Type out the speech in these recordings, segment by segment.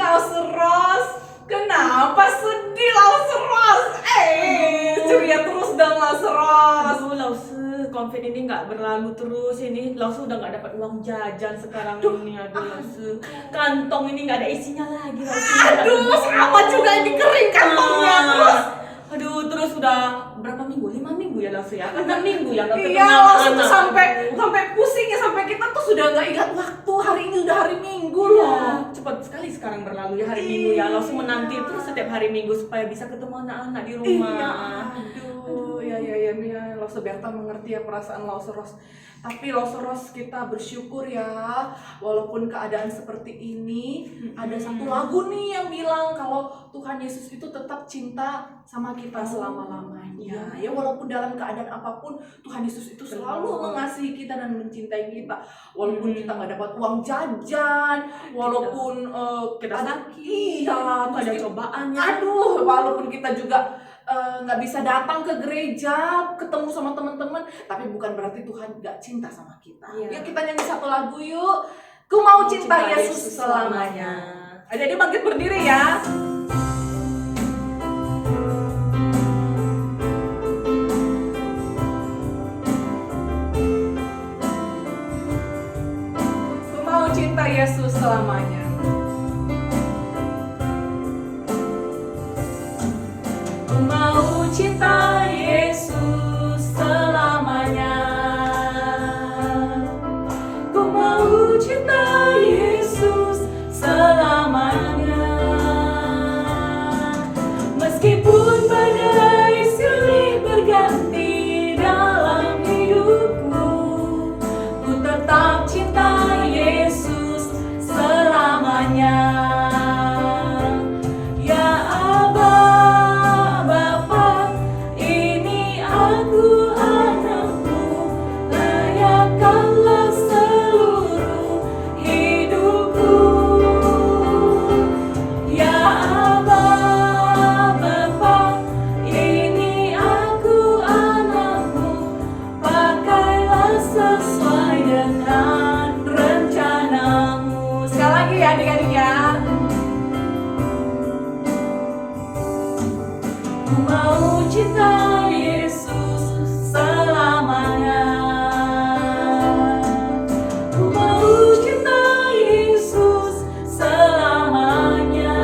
Lauseros, kenapa sedih Lauseros? Ceria terus dong Lauseros. Aduh, Lause, COVID ini nggak berlalu terus. Ini Lause udah nggak dapat uang jajan sekarang ini. Aduh, Lause, kantong ini nggak ada isinya lagi. Lause. Aduh, sama juga ini kering kantongnya terus. Aduh, terus udah berapa minggu? 5 minggu ya Lause ya? Kan 6 minggu ya nggak ketemu Iya, langsung tuh anak. sampai pusing ya, sampai kita tuh sudah nggak ingat waktu. Hari ini udah hari Minggu Iya, loh. cepat sekali sekarang berlalu ya hari Minggu ya. Iya. Langsung menanti terus setiap hari Minggu supaya bisa ketemu anak-anak di rumah. Iya, aduh, ya, Lauseberta mengerti ya perasaan Lauseros. Tapi Lauseros kita bersyukur ya, walaupun keadaan seperti ini, ada satu lagu nih yang bilang kalau Tuhan Yesus itu tetap cinta sama kita selama-lamanya. Ya walaupun dalam keadaan apapun, Tuhan Yesus itu selalu mengasihi kita dan mencintai kita. Walaupun kita nggak dapat uang jajan, walaupun Kita sakit, iya, ada terus cobaannya. aduh, walaupun kita juga nggak bisa datang ke gereja, ketemu sama teman-teman, tapi bukan berarti Tuhan nggak cinta sama kita. Iya. Yuk kita nyanyi satu lagu yuk. Ku mau cinta Yesus selamanya. Adik-adik bangkit berdiri ya. Ku mau cinta Yesus selamanya. Ku mau cinta Yesus selamanya. Ku mau cinta Yesus selamanya. Meskipun badai silih berganti dalam hidupku, ku tetap cinta Yesus selamanya. Ya Aba, Bapa, ini aku anakmu, layakkanlah seluruh hidupku. Ya Aba, Bapa, ini aku anakmu, pakailah sesuai dengan rencanamu. Sekali lagi ya adik-adik ya. Ku mau cinta Yesus selamanya. Ku mau cinta Yesus selamanya.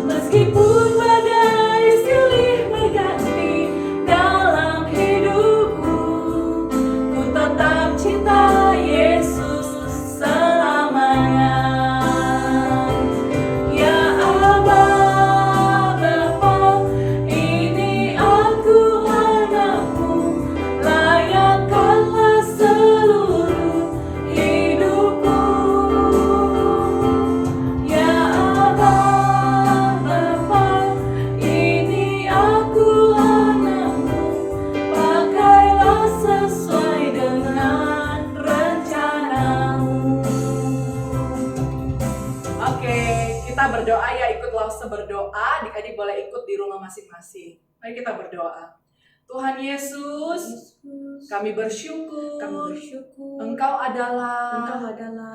Meskipun badai silih berganti dalam hidupku, ku tetap cinta Yesus selamanya. Ya Aba, Bapa, ini aku anakmu, layakkanlah seluruh hidupku. Ya Aba, Bapa, ini aku anakmu, pakailah sesuai dengan rencanamu. Oke, kita berdoa ya, ikut Lause berdoa. Adik-adik boleh ikut di rumah masing-masing. Mari kita berdoa. Tuhan Yesus, kami bersyukur, Engkau adalah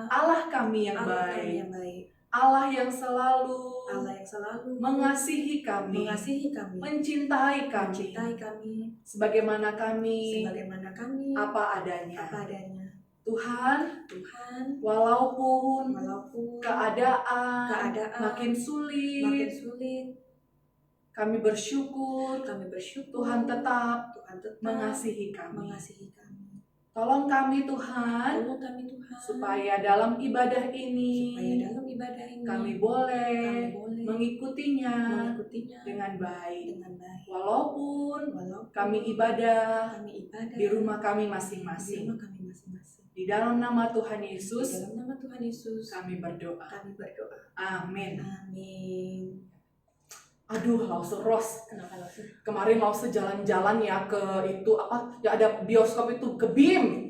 Allah kami yang baik, Allah yang selalu mengasihi kami, mencintai kami, sebagaimana kami apa adanya. Tuhan, walaupun keadaan makin sulit, kami bersyukur Tuhan tetap mengasihi kami. Tolong kami Tuhan, supaya dalam ibadah ini kami boleh mengikutinya dengan baik. Walaupun kami ibadah di rumah kami masing-masing. Di dalam nama Tuhan Yesus kami berdoa. Amin. Aduh, Lauseros. Kenapa Lause? Kemarin Lause jalan-jalan ya ke itu apa? Ya ada bioskop itu ke BIM.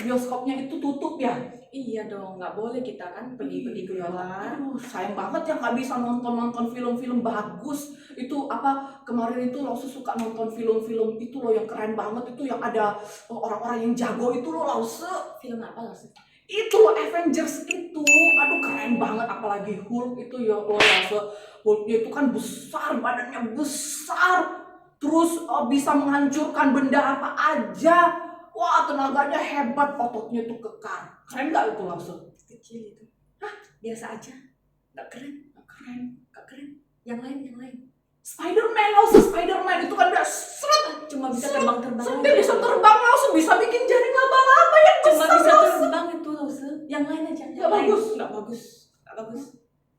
Bioskopnya itu tutup ya. Iya dong, nggak boleh kita kan pergi-pergi keluar. Aduh, sayang banget ya nggak bisa nonton film-film bagus. Itu apa, kemarin itu Lause suka nonton film-film itu loh yang keren banget, itu yang ada orang-orang yang jago itu loh Lause. Film apa Lause? Itu loh Avengers itu. Aduh keren banget, apalagi Hulk itu ya loh Lause. Hulknya itu kan besar, badannya besar. Terus bisa menghancurkan benda apa aja. Wah, tenaganya hebat, ototnya tuh kekar. Keren nggak itu Lause? Kecil itu. Hah, biasa aja. Nggak keren. Nggak keren. Yang lain. Spider-Man Lause, Spider-Man itu kan udah seret. Cuma bisa terbang-terbang. Dia bisa terbang Lause, bisa bikin jaring laba-laba yang Cuma besar bisa Lause. terbang itu Lause. Yang lain aja. Nggak bagus. Nggak bagus.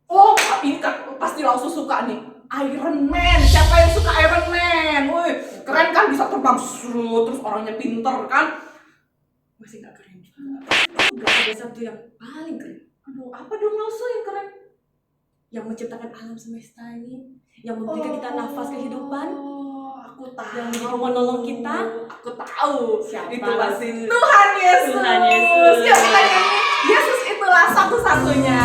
Oh, ini kan pasti Lause suka nih. Iron Man, siapa yang suka Iron Man? Woi, keren kan, bisa terbang terus orangnya pinter kan? Masih nggak keren. Nggak ada satu yang paling keren. Aduh, apa dong Lause yang keren? Yang menciptakan alam semesta ini, yang memberikan kita nafas kehidupan, Aku tahu. yang mau menolong kita. Aku tahu. Siapa? Itu pasti Tuhan Yesus. Tuhan Yesus. Ya, kita nyanyi. Yesus itulah satu-satunya.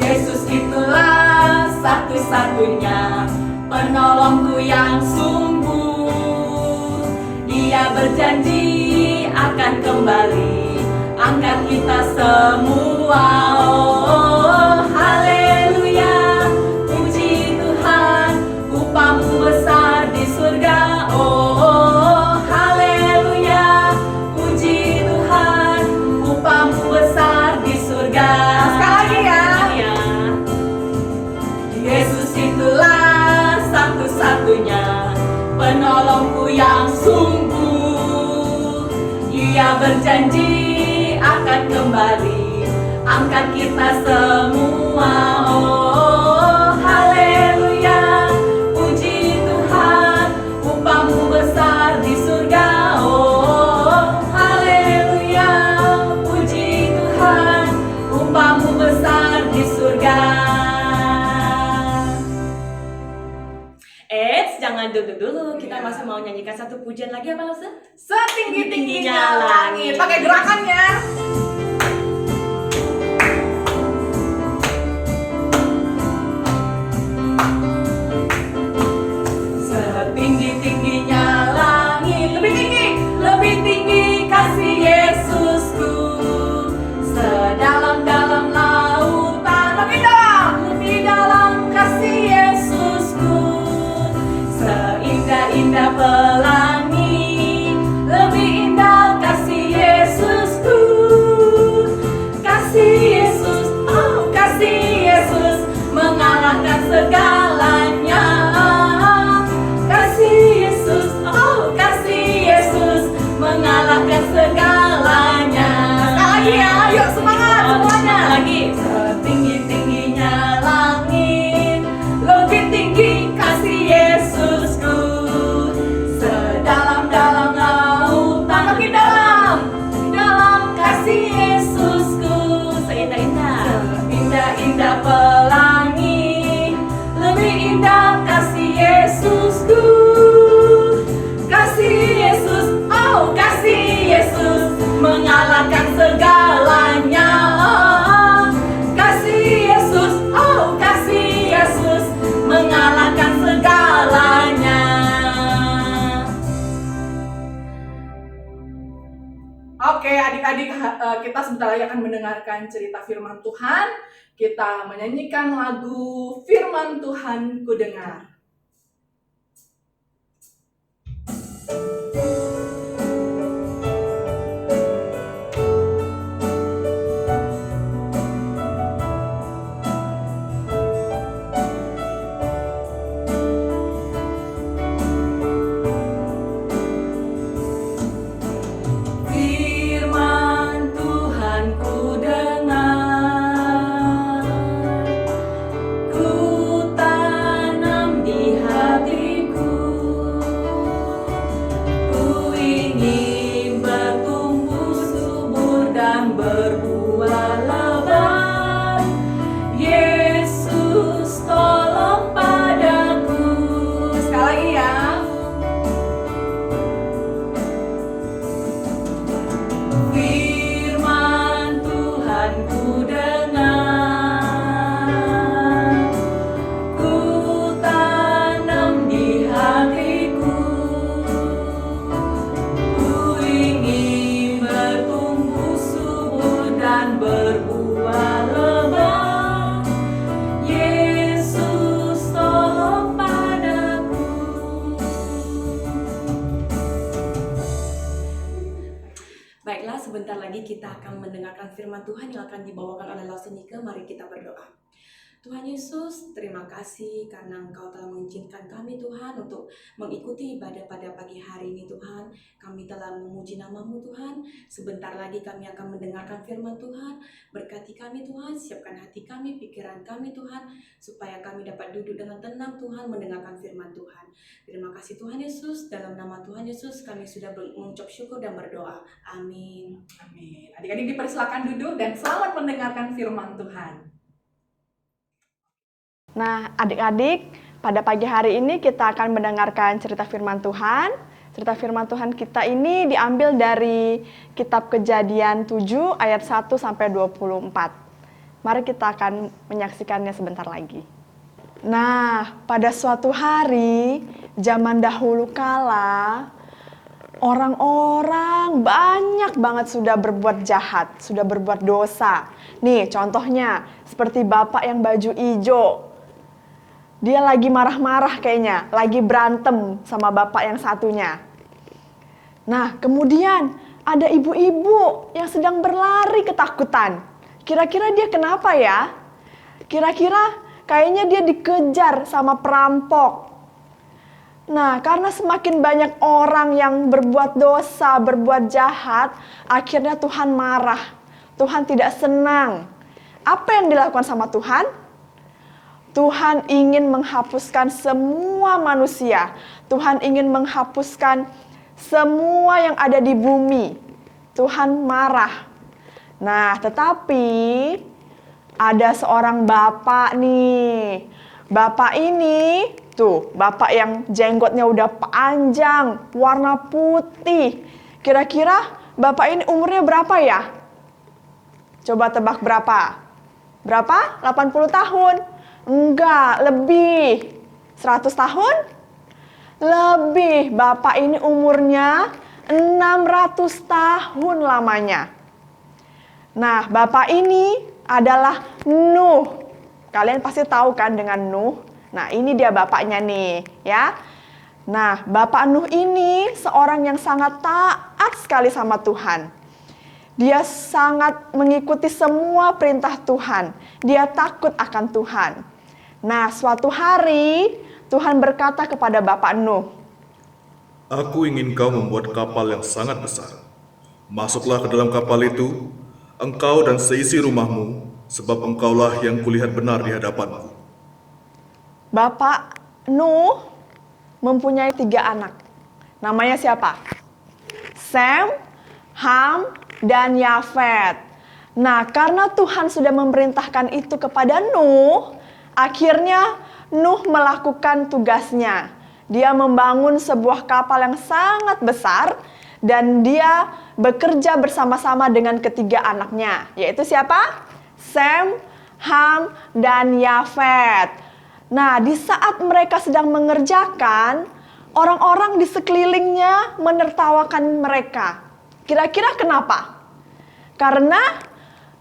Yesus itulah satu-satunya penolongku yang sungguh. Dia berjanji akan kembali angkat kita semua. Oh, haleluya, puji Tuhan, upahmu besar di surga. Oh, haleluya, puji Tuhan, upahmu besar di surga. Sekali lagi ya. Yesus itulah satu-satunya penolongku yang sungguh. Dia berjanji akan kembali angkat kita semua. Oh, haleluya, puji Tuhan, upahmu besar di surga. Oh, haleluya, puji Tuhan, upahmu besar di surga. Jangan dulu, kita masih mau nyanyikan satu pujian lagi apa Lause? Setinggi-tingginya langit. Pakai gerakannya. Setinggi-tingginya langit. Lebih tinggi kasih Yesusku. Sedalam-dalam lautan. Lebih dalam kasih Yesusku. Seindah-indah pelangi, lebih indah kasih Yesusku. Kasih Yesus, oh kasih Yesus, mengalahkan segalanya. Kasih Yesus, oh kasih Yesus, mengalahkan segalanya. Sekali lagi ya, yuk semangat semuanya. Lagi. Setinggi-tingginya langit, lebih tinggi kasih Yesusku. Sedalam-dalam lautan, lebih dalam kasih Yesusku. Seindah-indah. Indah-indah pelangi, lebih indah kasih Yesusku. Kasih Yesus, oh kasih Yesus, mengalahkan segalanya. Kasih Yesus, oh kasih Yesus, mengalahkan segalanya. Oke adik-adik, kita sebentar lagi akan mendengarkan cerita firman Tuhan. Kita menyanyikan lagu Firman Tuhan Ku Dengar. Firman Tuhan ku dengar, ku tanam di sebentar lagi kita akan mendengarkan firman Tuhan yang akan dibawakan oleh Lause Nike. Mari kita berdoa. Tuhan Yesus, terima kasih karena Engkau telah mengizinkan kami Tuhan untuk mengikuti ibadah pada pagi hari ini Tuhan. Kami telah memuji nama-Mu Tuhan. Sebentar lagi kami akan mendengarkan firman Tuhan. Berkati kami Tuhan, siapkan hati kami, pikiran kami Tuhan, supaya kami dapat duduk dengan tenang Tuhan mendengarkan firman Tuhan. Terima kasih Tuhan Yesus, dalam nama Tuhan Yesus kami sudah mengucap syukur dan berdoa. Amin. Amin. Adik-adik dipersilakan duduk dan selamat mendengarkan firman Tuhan. Nah, adik-adik, pada pagi hari ini kita akan mendengarkan cerita firman Tuhan. Cerita firman Tuhan kita ini diambil dari kitab Kejadian 7 ayat 1 sampai 24. Mari kita akan menyaksikannya sebentar lagi. Nah, pada suatu hari, zaman dahulu kala, orang-orang banyak banget sudah berbuat jahat, sudah berbuat dosa. Nih, contohnya seperti bapak yang baju hijau. Dia lagi marah-marah kayaknya, lagi berantem sama bapak yang satunya. Nah, kemudian ada ibu-ibu yang sedang berlari ketakutan. Kira-kira dia kenapa ya? Kira-kira kayaknya dia dikejar sama perampok. Nah, karena semakin banyak orang yang berbuat dosa, berbuat jahat, akhirnya Tuhan marah. Tuhan tidak senang. Apa yang dilakukan sama Tuhan? Tuhan ingin menghapuskan semua manusia. Tuhan ingin menghapuskan semua yang ada di bumi. Tuhan marah. Nah, tetapi ada seorang bapak nih. Bapak ini, tuh, bapak yang jenggotnya udah panjang, warna putih. Kira-kira bapak ini umurnya berapa ya? Coba tebak berapa? Berapa? 80 tahun? Enggak, lebih. 100 tahun? Lebih. Bapak ini umurnya 600 tahun lamanya. Nah, bapak ini adalah Nuh. Kalian pasti tahu kan dengan Nuh? Nah, ini dia bapaknya nih, ya. Nah, bapak Nuh ini seorang yang sangat taat sekali sama Tuhan. Dia sangat mengikuti semua perintah Tuhan. Dia takut akan Tuhan. Nah, suatu hari Tuhan berkata kepada bapak Nuh, Aku ingin kau membuat kapal yang sangat besar. Masuklah ke dalam kapal itu, engkau dan seisi rumahmu, sebab engkaulah yang kulihat benar di hadapanku. Bapak Nuh mempunyai 3 anak. Namanya siapa? Sem, Ham, dan Yafet. Nah, karena Tuhan sudah memerintahkan itu kepada Nuh, akhirnya Nuh melakukan tugasnya. Dia membangun sebuah kapal yang sangat besar dan dia bekerja bersama-sama dengan ketiga anaknya, yaitu siapa? Sem, Ham, dan Yafet. Nah, di saat mereka sedang mengerjakan, orang-orang di sekelilingnya menertawakan mereka. Kira-kira kenapa? Karena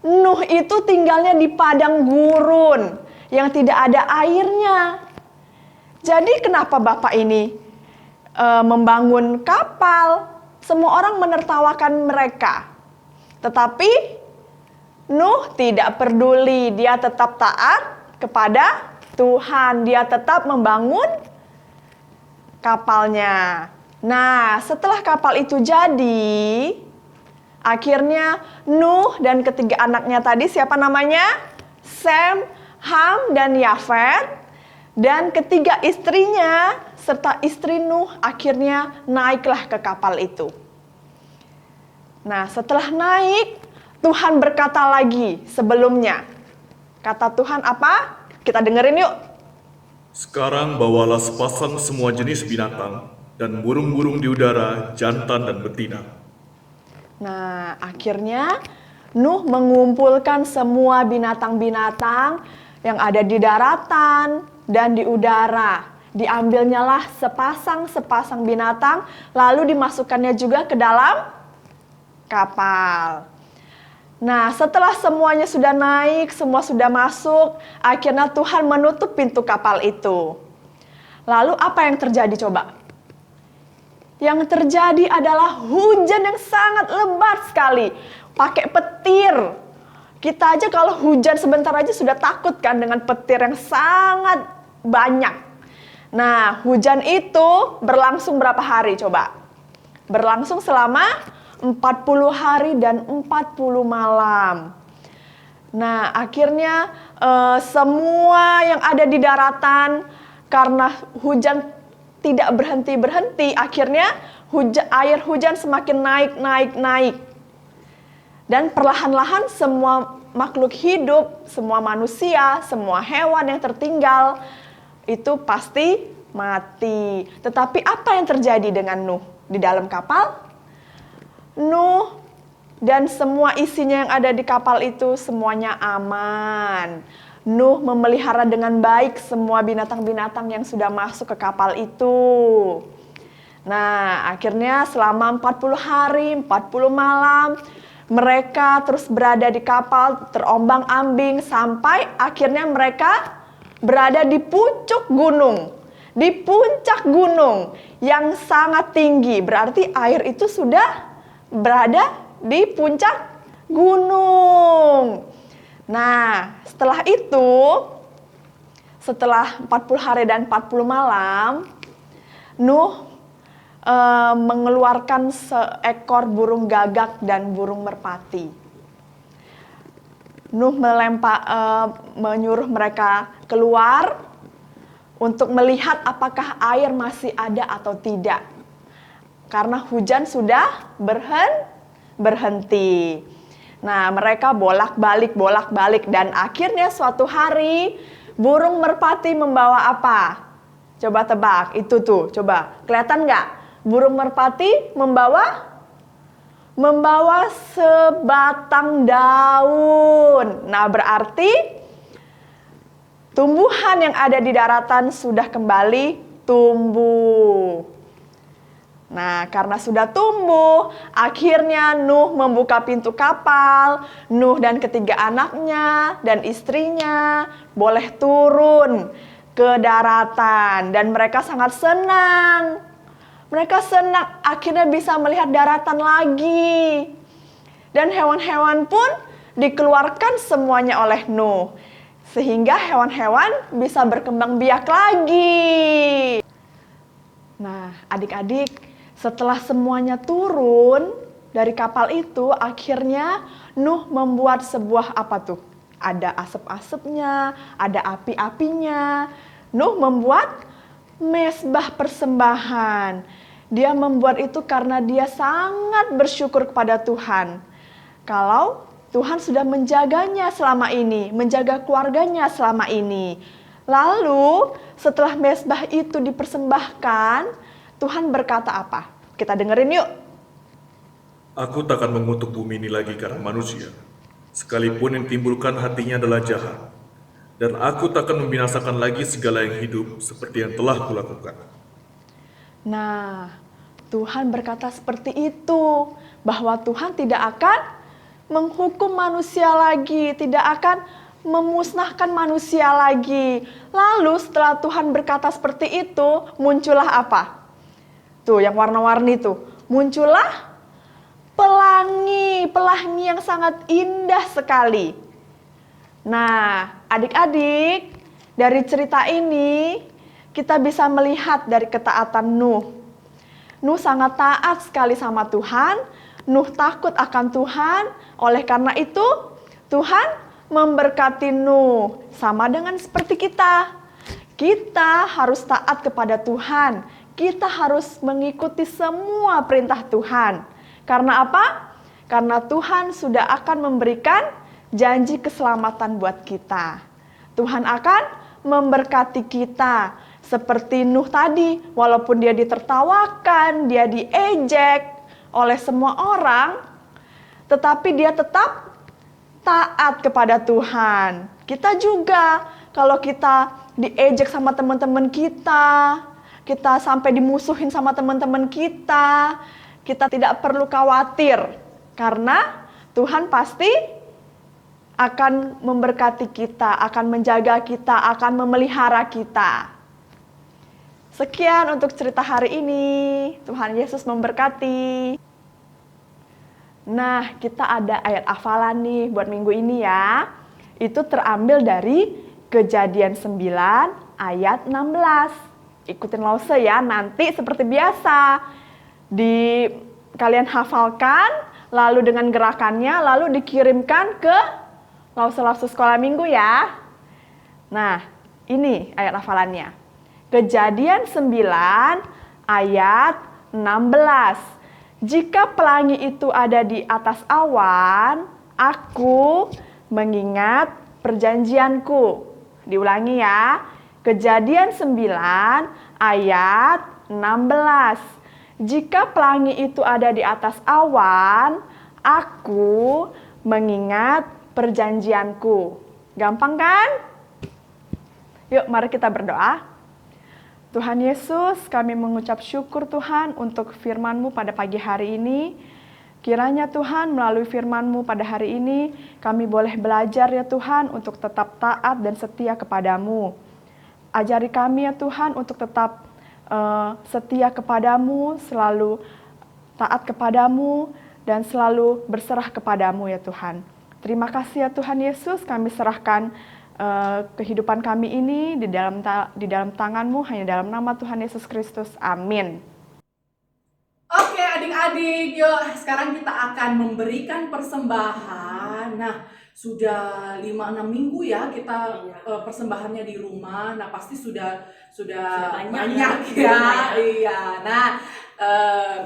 Nuh itu tinggalnya di padang gurun yang tidak ada airnya. Jadi kenapa bapak ini membangun kapal? Semua orang menertawakan mereka. Tetapi Nuh tidak peduli, dia tetap taat kepada Tuhan. Dia tetap membangun kapalnya. Nah, setelah kapal itu jadi, akhirnya Nuh dan ketiga anaknya tadi, siapa namanya? Sem, Ham, dan Yafet. Dan ketiga istrinya serta istri Nuh akhirnya naiklah ke kapal itu. Nah, setelah naik, Tuhan berkata lagi sebelumnya. Kata Tuhan apa? Kita dengerin yuk. Sekarang bawalah sepasang semua jenis binatang dan burung-burung di udara, jantan dan betina. Nah, akhirnya Nuh mengumpulkan semua binatang-binatang yang ada di daratan dan di udara. Diambilnyalah sepasang-sepasang binatang, lalu dimasukkannya juga ke dalam kapal. Nah, setelah semuanya sudah naik, semua sudah masuk, akhirnya Tuhan menutup pintu kapal itu. Lalu apa yang terjadi coba? Yang terjadi adalah hujan yang sangat lebat sekali. Pakai petir. Kita aja kalau hujan sebentar aja sudah takut kan dengan petir yang sangat banyak. Nah, hujan itu berlangsung berapa hari coba? Berlangsung selama 40 hari dan 40 malam. Nah, akhirnya semua yang ada di daratan karena hujan tidak berhenti-berhenti, akhirnya air hujan semakin naik. Dan perlahan-lahan semua makhluk hidup, semua manusia, semua hewan yang tertinggal itu pasti mati. Tetapi apa yang terjadi dengan Nuh di dalam kapal? Nuh dan semua isinya yang ada di kapal itu semuanya aman. Nuh memelihara dengan baik semua binatang-binatang yang sudah masuk ke kapal itu. Nah, akhirnya selama 40 hari, 40 malam, mereka terus berada di kapal, terombang-ambing, sampai akhirnya mereka berada di pucuk gunung. Di puncak gunung yang sangat tinggi. Berarti air itu sudah berada di puncak gunung. Nah, setelah itu, setelah 40 hari dan 40 malam, Nuh mengeluarkan seekor burung gagak dan burung merpati. Nuh menyuruh mereka keluar untuk melihat apakah air masih ada atau tidak. Karena hujan sudah berhenti. Nah, mereka bolak-balik dan akhirnya suatu hari burung merpati membawa apa? Coba tebak, itu tuh, coba. Kelihatan nggak? Burung merpati membawa sebatang daun. Nah, berarti tumbuhan yang ada di daratan sudah kembali tumbuh. Nah, karena sudah tumbuh, akhirnya Nuh membuka pintu kapal. Nuh dan ketiga anaknya dan istrinya boleh turun ke daratan. Dan mereka sangat senang. Mereka senang akhirnya bisa melihat daratan lagi. Dan hewan-hewan pun dikeluarkan semuanya oleh Nuh. Sehingga hewan-hewan bisa berkembang biak lagi. Nah, adik-adik, setelah semuanya turun dari kapal itu, akhirnya Nuh membuat sebuah apa tuh? Ada asap-asapnya, ada api-apinya. Nuh membuat mezbah persembahan. Dia membuat itu karena dia sangat bersyukur kepada Tuhan. Kalau Tuhan sudah menjaganya selama ini, menjaga keluarganya selama ini. Lalu setelah mezbah itu dipersembahkan, Tuhan berkata apa? Kita dengerin yuk. Aku takkan mengutuk bumi ini lagi karena manusia, sekalipun yang timbulkan hatinya adalah jahat. Dan aku takkan membinasakan lagi segala yang hidup seperti yang telah kulakukan. Nah, Tuhan berkata seperti itu, bahwa Tuhan tidak akan menghukum manusia lagi, tidak akan memusnahkan manusia lagi. Lalu setelah Tuhan berkata seperti itu, muncullah apa? Tuh, yang warna-warni tuh. Muncullah pelangi yang sangat indah sekali. Nah, adik-adik, dari cerita ini kita bisa melihat dari ketaatan Nuh. Nuh sangat taat sekali sama Tuhan. Nuh takut akan Tuhan. Oleh karena itu, Tuhan memberkati Nuh. Sama dengan seperti kita. Kita harus taat kepada Tuhan. Kita harus mengikuti semua perintah Tuhan. Karena apa? Karena Tuhan sudah akan memberikan janji keselamatan buat kita. Tuhan akan memberkati kita. Seperti Nuh tadi, walaupun dia ditertawakan, dia diejek oleh semua orang, tetapi dia tetap taat kepada Tuhan. Kita juga, kalau kita diejek sama teman-teman kita sampai dimusuhin sama teman-teman kita tidak perlu khawatir. Karena Tuhan pasti akan memberkati kita, akan menjaga kita, akan memelihara kita. Sekian untuk cerita hari ini. Tuhan Yesus memberkati. Nah, kita ada ayat hafalan nih buat minggu ini ya. Itu terambil dari Kejadian 9 ayat 16. Ikutin Lause ya, nanti seperti biasa. Kalian hafalkan, lalu dengan gerakannya, lalu dikirimkan ke Lause-Lause sekolah minggu ya. Nah, ini ayat hafalannya. Kejadian 9 ayat 16. Jika pelangi itu ada di atas awan, aku mengingat perjanjianku. Diulangi ya. Kejadian 9 ayat 16. Jika pelangi itu ada di atas awan, aku mengingat perjanjianku. Gampang kan? Yuk, mari kita berdoa. Tuhan Yesus, kami mengucap syukur Tuhan untuk firman-Mu pada pagi hari ini. Kiranya Tuhan melalui firman-Mu pada hari ini, kami boleh belajar ya Tuhan untuk tetap taat dan setia kepadamu. Ajari kami ya Tuhan untuk tetap setia kepadamu, selalu taat kepadamu, dan selalu berserah kepadamu ya Tuhan. Terima kasih ya Tuhan Yesus, kami serahkan kehidupan kami ini di dalam tangan-Mu, hanya dalam nama Tuhan Yesus Kristus. Amin. Oke adik-adik, yuk sekarang kita akan memberikan persembahan. Nah, sudah 5-6 minggu ya kita persembahannya di rumah. Nah, pasti sudah banyak ya. Iya. Nah,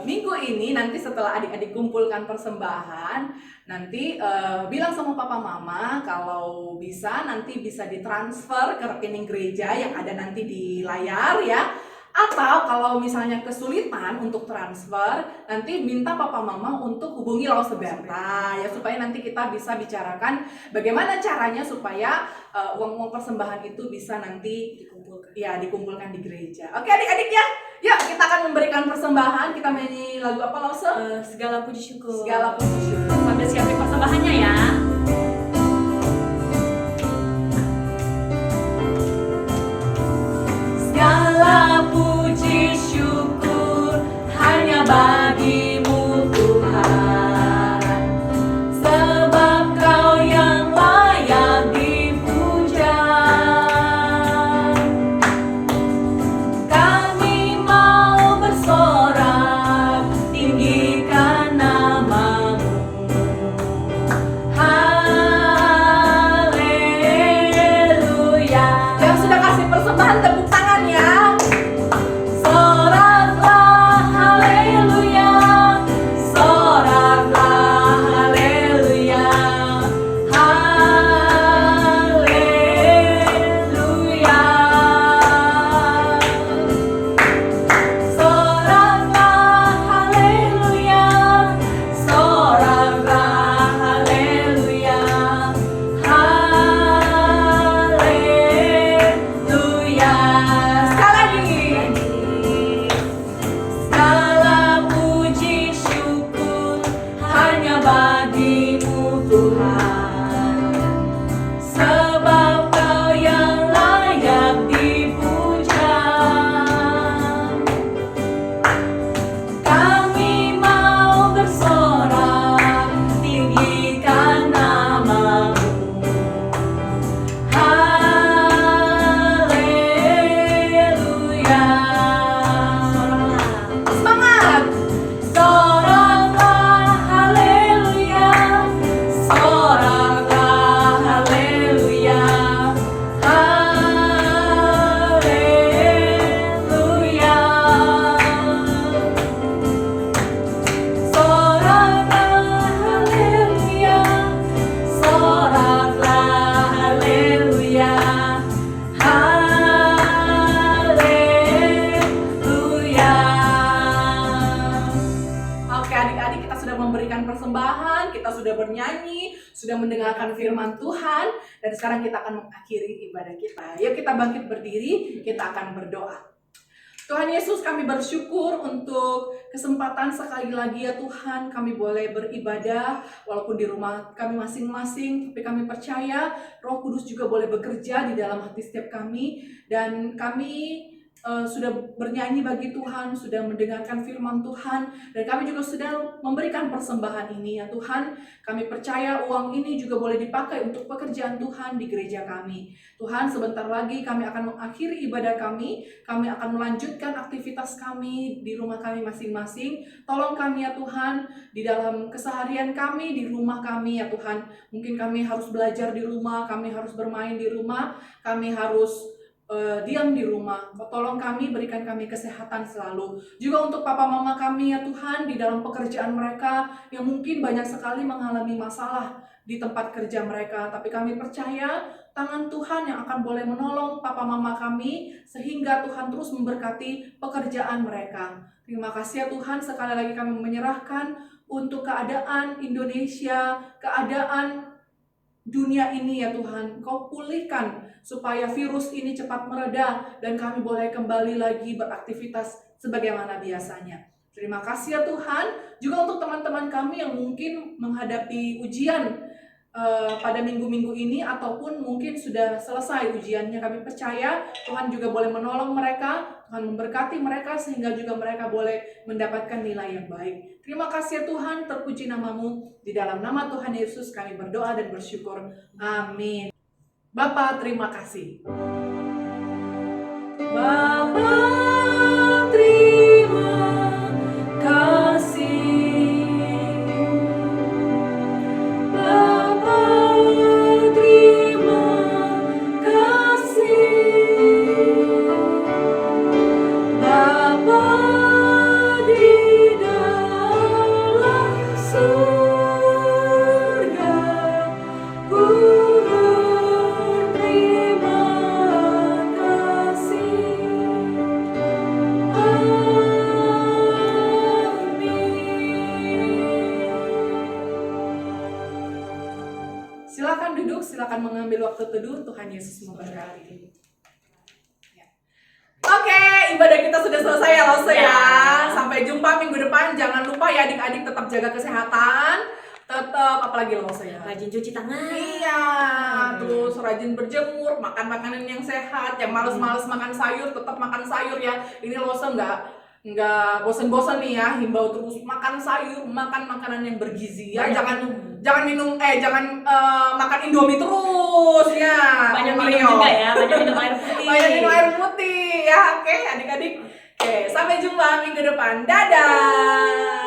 minggu ini nanti setelah adik-adik kumpulkan persembahan, nanti bilang sama papa mama kalau bisa nanti bisa ditransfer ke rekening gereja yang ada nanti di layar ya. Atau kalau misalnya kesulitan untuk transfer, nanti minta papa mama untuk hubungi Lause Berta ya, supaya nanti kita bisa bicarakan bagaimana caranya supaya uang-uang persembahan itu bisa nanti dikumpulkan di gereja. Oke adik-adik ya, yuk kita akan memberikan persembahan. Kita nyanyi lagu apa Lause? Segala puji syukur. Segala puji syukur. Sambil siapin persembahannya ya. Segala puji syukur hanya bagimu Tuhan, sebab Kau yang layak dipuja. Kami mau bersorak, tinggikan nama-Mu. Haleluya. Yang sudah kasih persembahan tepuk tangan ya. Soraklah haleluya, soraklah haleluya, haleluya. Soraklah haleluya, soraklah haleluya, haleluya. Sekali lagi. Segala puji syukur hanya bagimu Tuhan, sebab Kau yang layak dipuja. Kami mau bersorak, tinggikan nama-Mu. Haleluya. Semangat. Soraklah haleluya, soraklah haleluya, haleluya. Soraklah haleluya, soraklah haleluya, haleluya. Oke adik-adik, kita sudah memberikan persembahan, kita sudah bernyanyi, sudah mendengarkan firman Tuhan, dan sekarang kita akan mengakhiri ibadah kita. Yuk kita bangkit berdiri, kita akan berdoa. Tuhan Yesus, kami bersyukur untuk kesempatan sekali lagi ya Tuhan, kami boleh beribadah walaupun di rumah kami masing-masing, tapi kami percaya Roh Kudus juga boleh bekerja di dalam hati setiap kami, dan kami sudah bernyanyi bagi Tuhan, sudah mendengarkan firman Tuhan, dan kami juga sudah memberikan persembahan ini ya Tuhan. Kami percaya uang ini juga boleh dipakai untuk pekerjaan Tuhan di gereja kami. Tuhan, sebentar lagi kami akan mengakhiri ibadah kami akan melanjutkan aktivitas kami di rumah kami masing-masing. Tolong kami ya Tuhan, di dalam keseharian kami, di rumah kami ya Tuhan. Mungkin kami harus belajar di rumah, kami harus bermain di rumah, kami harus diam di rumah. Tolong kami, berikan kami kesehatan selalu. Juga untuk papa mama kami ya Tuhan, di dalam pekerjaan mereka yang mungkin banyak sekali mengalami masalah di tempat kerja mereka. Tapi kami percaya tangan Tuhan yang akan boleh menolong papa mama kami, sehingga Tuhan terus memberkati pekerjaan mereka. Terima kasih ya Tuhan, sekali lagi kami menyerahkan untuk keadaan Indonesia, keadaan dunia ini ya Tuhan. Kau pulihkan supaya virus ini cepat mereda dan kami boleh kembali lagi beraktivitas sebagaimana biasanya. Terima kasih ya Tuhan. Juga untuk teman-teman kami yang mungkin menghadapi ujian pada minggu-minggu ini, ataupun mungkin sudah selesai ujiannya, kami percaya Tuhan juga boleh menolong mereka, Tuhan memberkati mereka sehingga juga mereka boleh mendapatkan nilai yang baik. Terima kasih ya Tuhan, terpuji namamu. Di dalam nama Tuhan Yesus kami berdoa dan bersyukur. Amin. Bapa, terima kasih. Bapa, terima kasih. Bapa, terima kasih. Bapa di dalam surga, ku berterima kasih. Amin. Silakan duduk, silakan mengambil waktu teduh. Tuhan Yesus memberkati. Oke, ibadah kita sudah selesai ya Lose ya. Sampai jumpa minggu depan. Jangan lupa ya adik-adik tetap jaga kesehatan. Tetap, apalagi Lose ya. Rajin cuci tangan. Iya, terus rajin berjemur, makan makanan yang sehat. Yang males-males makan sayur, tetap makan sayur ya. Ini Lose nggak bosan-bosan nih ya, himbau terus makan sayur, makan makanan yang bergizi ya. Jangan minum makan Indomie terus ya. Banyak Om minum Mario. juga ya, banyak minum air putih. Banyak minum air putih ya. Oke, adik-adik. Oke, sampai jumpa minggu depan. Dadah.